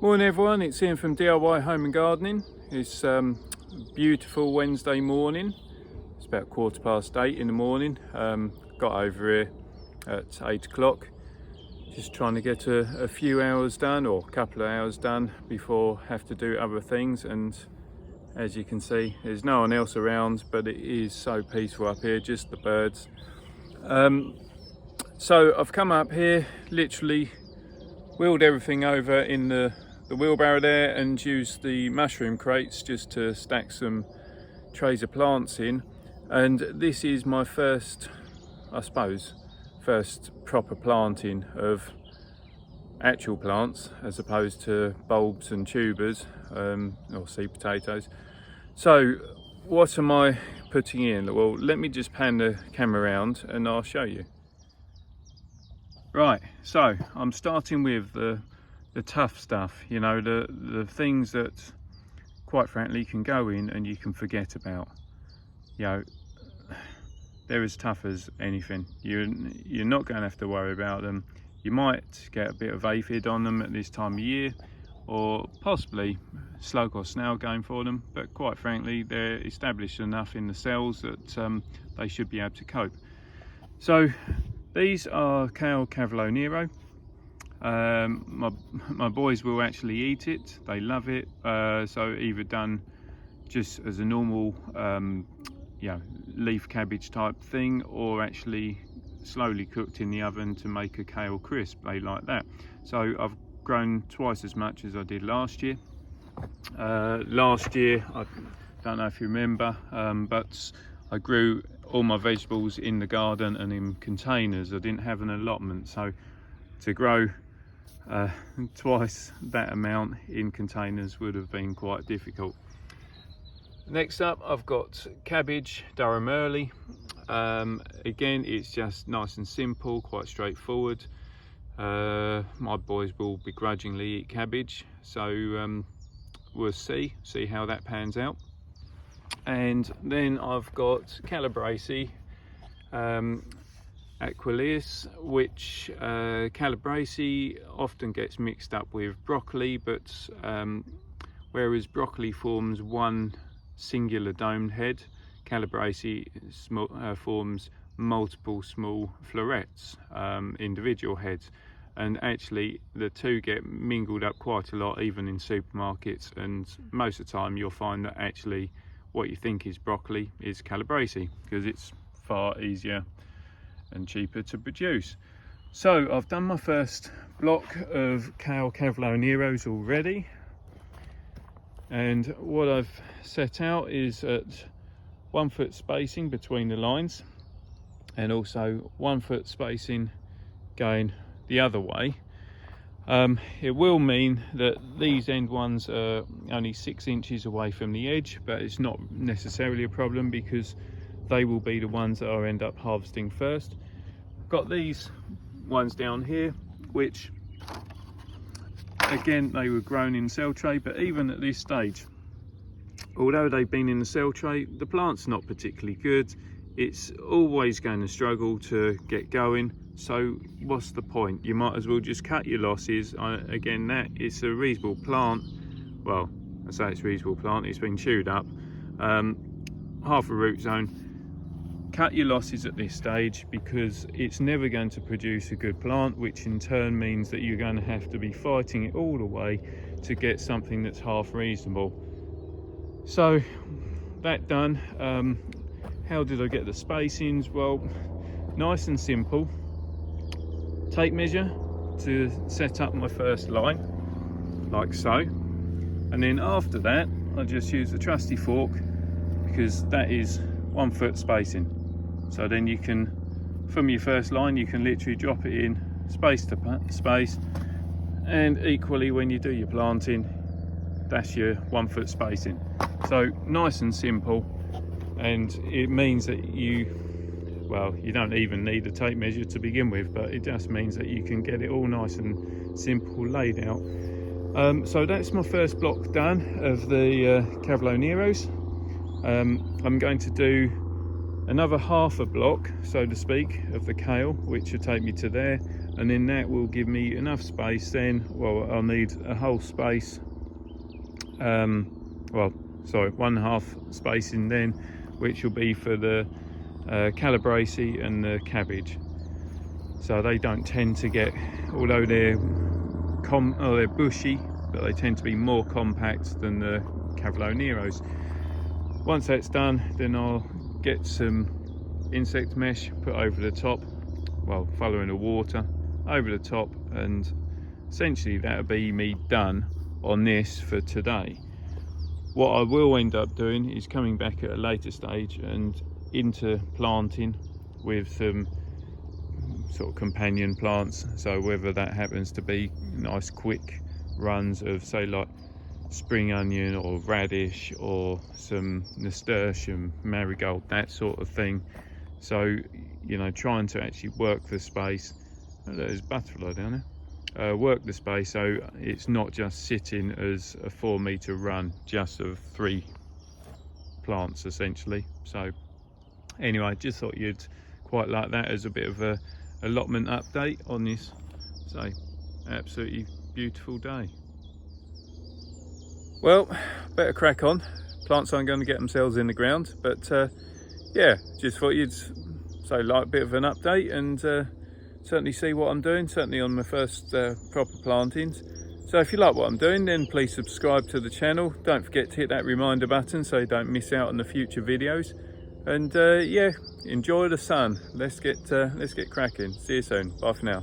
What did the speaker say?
Morning everyone, it's Ian from DIY Home and Gardening. It's beautiful Wednesday morning. It's about 8:15 in the morning. Got over here at 8 o'clock. Just trying to get a few hours done, or a couple of hours done, before I have to do other things. And as you can see, there's no one else around, but it is so peaceful up here, just the birds. So I've come up here, literally wheeled everything over in the wheelbarrow there and used the mushroom crates just to stack some trays of plants in. And this is my first, I suppose, first proper planting of actual plants as opposed to bulbs and tubers or seed potatoes. So what am I putting in? Well, let me just pan the camera around and I'll show you. Right, so I'm starting with the tough stuff, you know, the things that quite frankly can go in and you can forget about. You know, they're as tough as anything. You're not going to have to worry about them. You might get a bit of aphid on them at this time of year, or possibly slug or snail going for them, but quite frankly they're established enough in the cells that they should be able to cope. So these are Kale Cavolo Nero. My boys will actually eat it, they love it. So either done just as a normal leaf cabbage type thing, or actually slowly cooked in the oven to make a kale crisp. They like that. So I've grown twice as much as I did last year. Last year, I don't know if you remember, but I grew all my vegetables in the garden and in containers. I didn't have an allotment, so to grow twice that amount in containers would have been quite difficult. Next up, I've got cabbage, Durham early. Again, it's just nice and simple, quite straightforward. My boys will begrudgingly eat cabbage, so we'll see how that pans out. And then I've got Calabrese, Aquiles, which Calabrese often gets mixed up with broccoli, but whereas broccoli forms one singular domed head, Calabrese forms multiple small florets, individual heads, and actually the two get mingled up quite a lot, even in supermarkets, and most of the time you'll find that actually what you think is broccoli is Calabrese, because it's far easier and cheaper to produce. So I've done my first block of Kale Cavolo Neros already, and what I've set out is at 1 foot spacing between the lines, and also 1 foot spacing going the other way. It will mean that these end ones are only 6 inches away from the edge, but it's not necessarily a problem because they will be the ones that I end up harvesting first. Got these ones down here, which again, they were grown in cell tray, but even at this stage, although they've been in the cell tray, the plant's not particularly good. It's always going to struggle to get going. So what's the point? You might as well just cut your losses. Again, that it's a reasonable plant. Well, I say it's a reasonable plant. It's been chewed up. Half a root zone. Cut your losses at this stage, because it's never going to produce a good plant, which in turn means that you're going to have to be fighting it all the way to get something that's half reasonable. So that done. How did I get the spacings? Well, nice and simple. Tape measure to set up my first line, like so, and then after that I just use the trusty fork, because that is 1 foot spacing. So then you can, from your first line, you can literally drop it in space to space, and equally when you do your planting, that's your 1 foot spacing. So nice and simple, and it means that you don't even need a tape measure to begin with, but it just means that you can get it all nice and simple laid out. So that's my first block done of the Cavolo Neros. I'm going to do another half a block, so to speak, of the kale, which will take me to there, and then that will give me enough space then. Well, I'll need a whole space, well, sorry, 1/2 spacing then, which will be for the Calabrese and the cabbage. So they don't tend to get, although they're bushy, but they tend to be more compact than the Cavolo Neros. Once that's done, then I'll get some insect mesh put over the top, well, following the water over the top, and essentially that'll be me done on this for today. What I will end up doing is coming back at a later stage and into planting with some sort of companion plants. So whether that happens to be nice quick runs of, say, like spring onion or radish or some nasturtium, marigold, that sort of thing. So, you know, trying to actually work the space. Oh, there's a butterfly down there. Work the space so it's not just sitting as a 4-meter run just of 3 plants essentially. So anyway, just thought you'd quite like that as a bit of a allotment update on this. So absolutely beautiful day. Well, better crack on. Plants aren't going to get themselves in the ground, but yeah, just thought you'd say like a bit of an update and certainly see what I'm doing, certainly on my first proper plantings. So if you like what I'm doing, then please subscribe to the channel. Don't forget to hit that reminder button so you don't miss out on the future videos. And yeah, enjoy the sun. Let's get cracking. See you soon. Bye for now.